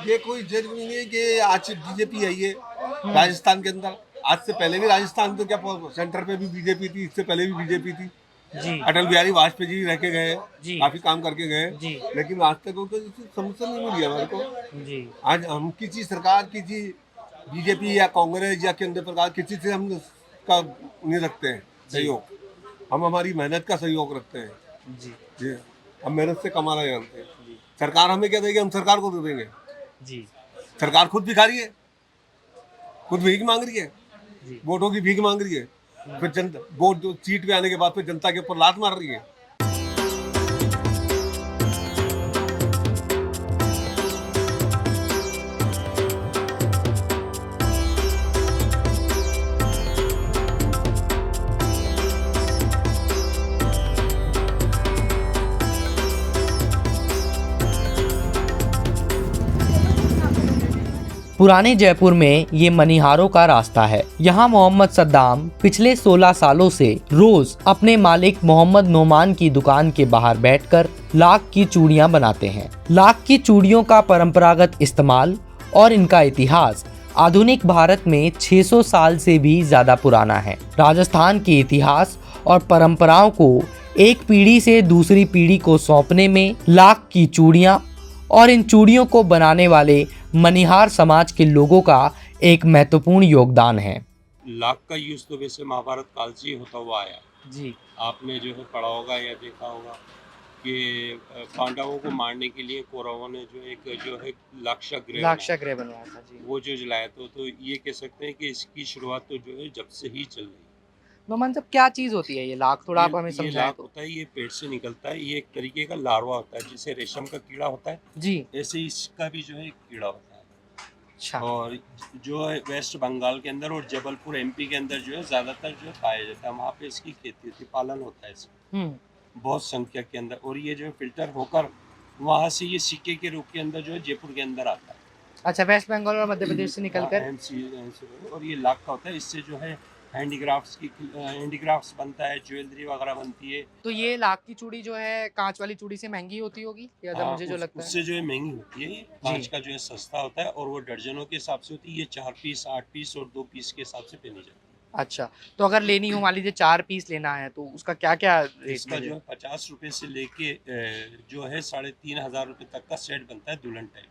ये कोई जरूरी नहीं है कि आज बीजेपी आई है राजस्थान के अंदर। आज से पहले भी राजस्थान तो क्या सेंटर पे भी बीजेपी थी, इससे पहले भी बीजेपी थी। जी अटल बिहारी वाजपेयी जी रह के गए हैं, जी काफी काम करके गए हैं, जी लेकिन आज तक उनको समर्थन नहीं मिली हमारे को। जी आज हम किसी सरकार, किसी बीजेपी या कांग्रेस या केंद्र सरकार, किसी से हम का नहीं रखते हैं जी सहयोग। हम हमारी मेहनत का सहयोग रखते हैं। जी जी, हम मेहनत से कमाना जानते हैं। जी सरकार हमें क्या देगी, हम सरकार को दे देंगे। जी सरकार खुद भिखारी है, खुद भीख मांग रही है, जी वोटों की भीख मांग रही है। फिर जनता वोट जो सीट पे आने के बाद फिर जनता के ऊपर लात मार रही है। पुराने जयपुर में ये मनिहारों का रास्ता है। यहाँ मोहम्मद सद्दाम पिछले 16 सालों से रोज अपने मालिक मोहम्मद नोमान की दुकान के बाहर बैठकर लाख की चूड़ियाँ बनाते हैं। लाख की चूड़ियों का परंपरागत इस्तेमाल और इनका इतिहास आधुनिक भारत में 600 साल से भी ज्यादा पुराना है। राजस्थान के इतिहास और परंपराओं को एक पीढ़ी से दूसरी पीढ़ी को सौंपने में लाख की चूड़ियाँ और इन चूड़ियों को बनाने वाले मनिहार समाज के लोगों का एक महत्वपूर्ण योगदान है। लाख का यूज तो वैसे महाभारत काल से ही होता हुआ आया। जी आपने जो है पढ़ा होगा या देखा होगा कि पांडवों को मारने के लिए कौरवों ने जो है लाक्षागृह लाक्षागृह बनवाया था जी। वो जो जलाया तो ये कह सकते हैं कि इसकी शुरुआत तो जो है जब से ही चल रही है। नोमान साहब, क्या चीज होती है ये लाख? थोड़ा आप हमें ये समझाएं लाख तो। होता है, ये पेड़ से निकलता है। ये एक तरीके का लार्वा होता है, जैसे रेशम का कीड़ा होता है जी ऐसे ही इसका भी जो है एक कीड़ा होता है। अच्छा और जो है वेस्ट बंगाल के अंदर और जबलपुर एमपी के अंदर जो है ज़्यादातर जो है पाया जाता है। वहाँ पे इसकी खेती होती है, पालन होता है इसका बहुत संख्या के अंदर। और ये जो है फिल्टर होकर वहाँ से ये सिक्के के रूप के अंदर जो है जयपुर के अंदर आता है। अच्छा, वेस्ट बंगाल और मध्य प्रदेश से निकलकर। MC और ये लाख का होता है। इससे जो है हैंडीक्राफ्ट्स बनता है, ज्वेलरी वगैरह बनती है। तो ये लाख की चूड़ी जो है कांच वाली चूड़ी से महंगी होती होगी या हाँ, मुझे जो लगता है। उससे जो है महंगी होती है। कांच का जो है सस्ता होता है और वो दर्जनों के हिसाब से होती है। ये 4 पीस, 8 पीस और 2 पीस के हिसाब से पहनी जाती है। अच्छा, तो अगर लेनी हो, मान लीजिए 4 पीस लेना है, तो उसका क्या क्या रेट इसका जो है 50 रुपए से लेके जो है 3,500 रुपए तक का सेट बनता है, दुल्हन टाइप।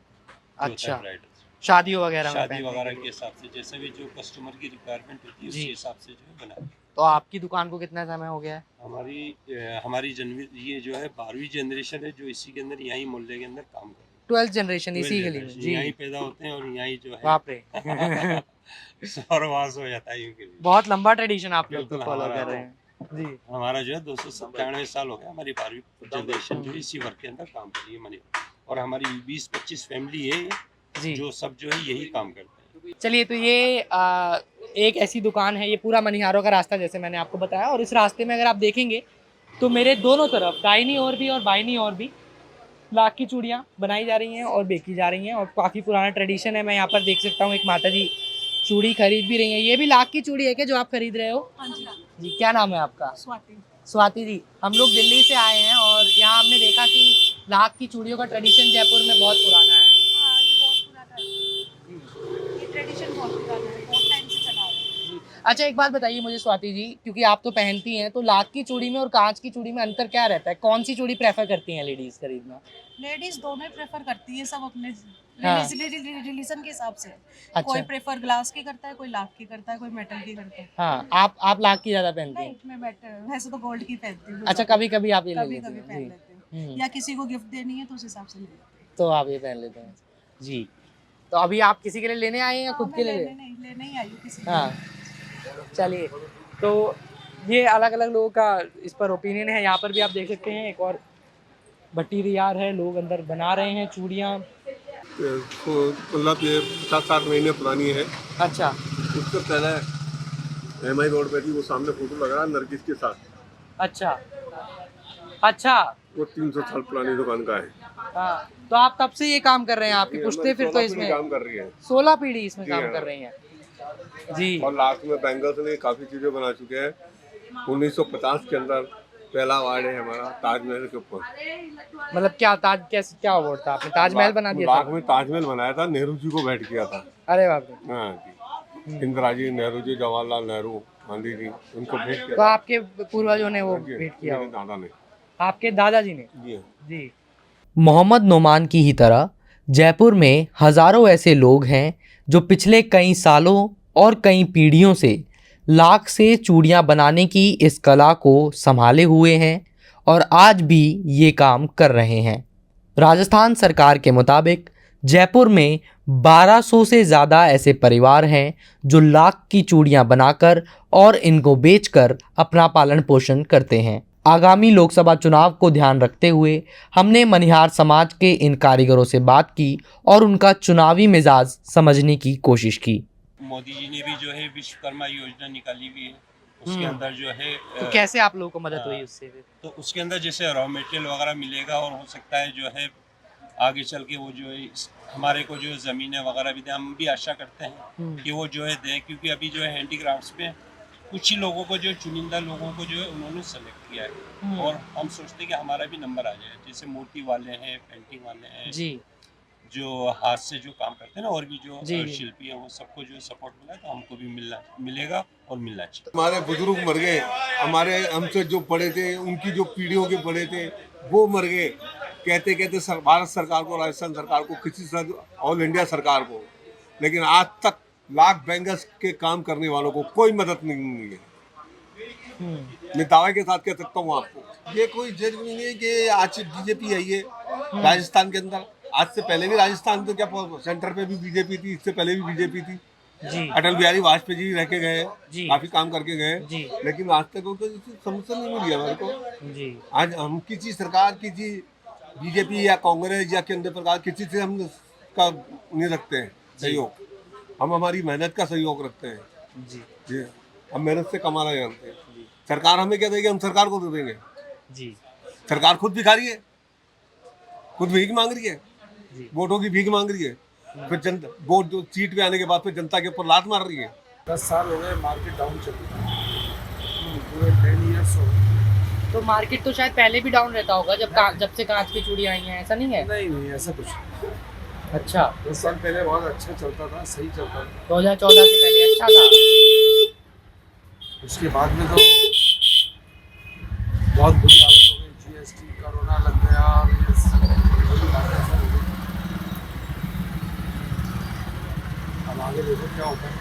अच्छा, ब्राइडल शादी वगैरह में शादी पहनने वगैरह के के लिए। हिसाब से जैसे भी जो कस्टमर की रिक्वायरमेंट होती है जी। उसी हिसाब से जो है बना। तो आपकी दुकान को कितना समय हो गया है? हमारी ये जो है 12वीं जनरेशन है जो इसी के अंदर यहीं मोहल्ले के अंदर काम कर रही 12th जनरेशन है। इसी गली में जी। यहीं पैदा होते हैं और यहीं जो है बाप रे स्वर्गवास हो जाता है यूं के लिए। बहुत लंबा ट्रेडिशन आप लोग तो बिल्कुल, फॉलो हमारा कर रहे हैं जी। हमारा जो है 297 साल हो गया। हमारी 12वीं जनरेशन जो है इसी वर्क के अंदर काम कर रही है मनी। और हमारी 20-25 फैमिली है जी जो सब जो है यही काम करते हैं। चलिए, तो ये एक ऐसी दुकान है, ये पूरा मनिहारों का रास्ता जैसे मैंने आपको बताया, और इस रास्ते में अगर आप देखेंगे तो मेरे दोनों तरफ, दाहिनी ओर भी और बाईनी ओर भी, लाख की चूड़ियाँ बनाई जा रही हैं और बेची जा रही हैं। और काफ़ी पुराना ट्रेडिशन है। मैं यहाँ पर देख सकता हूँ एक माता जी चूड़ी खरीद भी रही हैं। ये भी लाख की चूड़ी है क्या जो आप खरीद रहे हो? हाँ जी। जी, क्या नाम है आपका? स्वाति। स्वाति जी, हम लोग दिल्ली से आए हैं और यहाँ हमने देखा कि लाख की चूड़ियों का ट्रेडिशन जयपुर में बहुत पुराना है। हाँ, ये बहुत पुराना है। ये ट्रेडिशन बहुत पुराना है, बहुत टाइम से चला आ रहा है। जी। अच्छा, एक बात बताइए मुझे स्वाति जी, क्योंकि आप तो पहनती हैं, तो लाख की चूड़ी में और कांच की चूड़ी में अंतर क्या रहता है? कौन सी चूड़ी प्रेफर करती हैं लेडीज खरीदना? लेडीज दोनों ही प्रेफर करती है, सब अपने हाँ। रिलीजन के हिसाब से। अच्छा। कोई प्रेफर ग्लास की करता है, कोई लाख की करता है, कोई मेटल की करता है। हाँ, आप लाख की ज्यादा पहनती हैं? नहीं, मैं वैसे तो गोल्ड की पहनती हूँ। अच्छा, कभी कभी आप ये ले कभी लेती कभी हैं? पहन जी। लेती हूँ, या किसी को गिफ्ट देनी है तो उस हिसाब से ले लेती हूँ। तो आप ये पहन लेते हैं जी। तो अभी आप किसी के लिए लेने आए हैं या खुद हाँ, के मैं लिए? लेने ही आई हूँ किसी को। हाँ, चलिए, तो ये अलग अलग लोगों का इस पर ओपिनियन है। यहाँ पर भी आप देख सकते हैं एक और भट्टी तैयार है, लोग अंदर बना रहे हैं चूड़ियाँ। मतलब ये 50-60 महीने पुरानी है। अच्छा उससे पहले MI रोड पे थी, वो सामने फोटो लग रहा है नरगिस के साथ। अच्छा अच्छा। वो 300 साल पुरानी दुकान का है। हाँ, तो आप तब से ये काम कर रहे हैं? आपकी पुश्ते फिर तो इसमें काम कर रही है। 16 पीढ़ी इसमें जी काम हाँ। कर रही हैं जी। और लास्ट में बैंगल्स ने काफी चीजें बना चुके हैं। 1950 के अंदर पहला वार्ड है हमारा ताजमहल के ऊपर। मतलब क्या अवार्ड था? आपने ताजमहल बना दिया लाख में ताजमहल बनाया था, नेहरू जी को भेंट किया था। अरे बाप रे। हाँ जी, इंदिरा जी, नेहरू जी, जवाहरलाल नेहरू, गांधी जी, उनको भेंट तो किया आपके पूर्वजों ने वो था। भेंट किया मेरे होगा। दादा ने। आपके दादाजी ने? जी जी। मोहम्मद नोमान की ही तरह जयपुर में हजारों ऐसे लोग हैं जो पिछले कई सालों और कई पीढ़ियों से लाख से चूड़ियां बनाने की इस कला को संभाले हुए हैं और आज भी ये काम कर रहे हैं। राजस्थान सरकार के मुताबिक जयपुर में 1200 से ज़्यादा ऐसे परिवार हैं जो लाख की चूड़ियां बनाकर और इनको बेचकर अपना पालन पोषण करते हैं। आगामी लोकसभा चुनाव को ध्यान रखते हुए हमने मनिहार समाज के इन कारीगरों से बात की और उनका चुनावी मिजाज समझने की कोशिश की। मोदी जी ने भी जो है विश्वकर्मा योजना निकाली हुई है, उसके अंदर जो है तो कैसे आप लोगों को मदद हुई उससे? तो उसके अंदर जैसे रॉ मटेरियल वगैरह मिलेगा और हो सकता है जो है आगे चल के वो जो है हमारे को जो ज़मीनें वगैरह भी दें। हम भी आशा करते हैं कि वो जो है दें, क्योंकि अभी जो है हैंडीक्राफ्ट्स में कुछ ही लोगों को जो चुनिंदा लोगों को जो है उन्होंने सेलेक्ट किया है और हम सोचते हैं कि हमारा भी नंबर आ जाए। जैसे मूर्ति वाले हैं, पेंटिंग वाले हैं जी, जो हाथ से जो काम करते हैं ना, और भी जो जी। शिल्पी हैं, वो सबको जो सपोर्ट मिला है, तो हमको भी मिलेगा और मिलना चाहिए। हमारे बुजुर्ग मर गए, हमारे हमसे जो पढ़े थे, उनकी जो पीढ़ियों के पढ़े थे वो मर गए। कहते कहते भारत सरकार को, राजस्थान सरकार को, किसी ऑल इंडिया सरकार को, लेकिन आज तक लाख बैंगल्स के काम करने वालों को कोई मदद नहीं मिली है। मैं दावे के साथ कह सकता हूँ आपको, ये कोई जरूरी नहीं है कि आज बीजेपी आई है राजस्थान के अंदर। आज से पहले भी राजस्थान तो क्या सेंटर पे भी बीजेपी थी, इससे पहले भी बीजेपी थी जी, अटल बिहारी वाजपेयी जी रह के गए, जी। काफी काम करके गए, जी। लेकिन आज तक उनको समस्या नहीं मिली हमारे को। जी, आज हम किसी सरकार, किसी बीजेपी या कांग्रेस या केंद्र सरकार, किसी से हम का नहीं रखते हैं सहयोग। हम हमारी मेहनत का सहयोग रखते हैं जी, जी। हम मेहनत से कमाना जानते हैं। सरकार हमें क्या देगी, हम सरकार को दे देंगे। जी, सरकार खुद भिखारी है, खुद भीख मांग रही है, जी। वोटों की भीख मांग रही है, फिर जनता वोट जो सीट पे आने के बाद फिर जनता के ऊपर लात मार रही है। 10 साल हो गए मार्केट डाउन चल रही है, पूरे 10 ईयर्स हो गए। तो मार्केट तो शायद पहले भी डाउन रहता होगा जब से कांच की चूड़ियां आई हैं, ऐसा नहीं है? नहीं ऐसा कुछ नहीं। अच्छा, 10 साल पहले बहुत अच्छा चलता था, सही चलता था। 2014 से पहले अच्छा था। उसके बाद में तो बहुत बुरी हालत हो गई। जीएसटी, कोरोना लग गया और ये बुरी बातें सब हो गई। अब आगे देखो क्या होता है।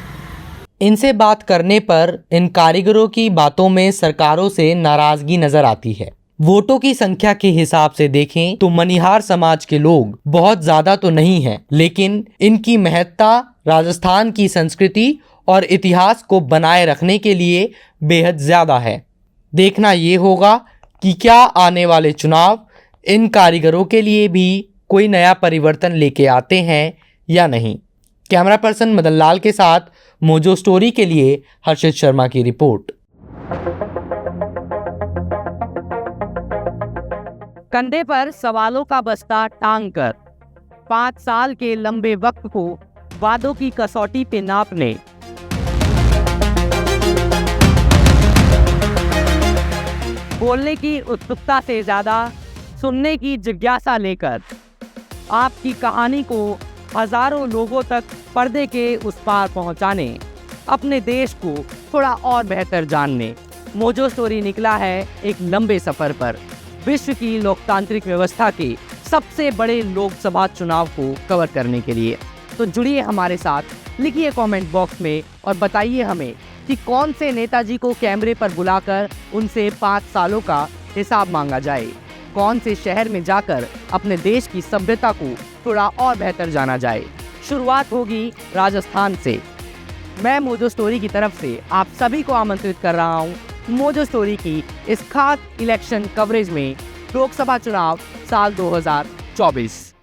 इनसे बात करने पर इन कारीगरों की बातों में सरकारों से नाराजगी नजर आती है। वोटों की संख्या के हिसाब से देखें तो मनिहार समाज के लोग बहुत ज्यादा तो नहीं हैं, लेकिन इनकी महत्ता राजस्थान की संस्कृति और इतिहास को बनाए रखने के लिए बेहद ज्यादा है। देखना ये होगा कि क्या आने वाले चुनाव इन कारीगरों के लिए भी कोई नया परिवर्तन लेके आते हैं या नहीं। कैमरा पर्सन मदन लाल के साथ मोजो स्टोरी के लिए हर्षित शर्मा की रिपोर्ट। कंधे पर सवालों का बस्ता टांग कर 5 साल के लंबे वक्त को वादों की कसौटी पे नापने, बोलने की उत्सुकता से ज्यादा सुनने की जिज्ञासा लेकर आपकी कहानी को हजारों लोगों तक पर्दे के उस पार पहुंचाने, अपने देश को थोड़ा और बेहतर जानने, मोजो स्टोरी निकला है एक लंबे सफर पर विश्व की लोकतांत्रिक व्यवस्था के सबसे बड़े लोकसभा चुनाव को कवर करने के लिए। तो जुड़िए हमारे साथ, लिखिए कमेंट बॉक्स में और बताइए हमें कि कौन से नेताजी को कैमरे पर बुलाकर उनसे 5 सालों का हिसाब मांगा जाए, कौन से शहर में जाकर अपने देश की सभ्यता को थोड़ा और बेहतर जाना जाए। शुरुआत होगी राजस्थान से। मैं मोजो स्टोरी की तरफ से आप सभी को आमंत्रित कर रहा हूँ मोजो स्टोरी की इस खास इलेक्शन कवरेज में लोकसभा चुनाव साल 2024।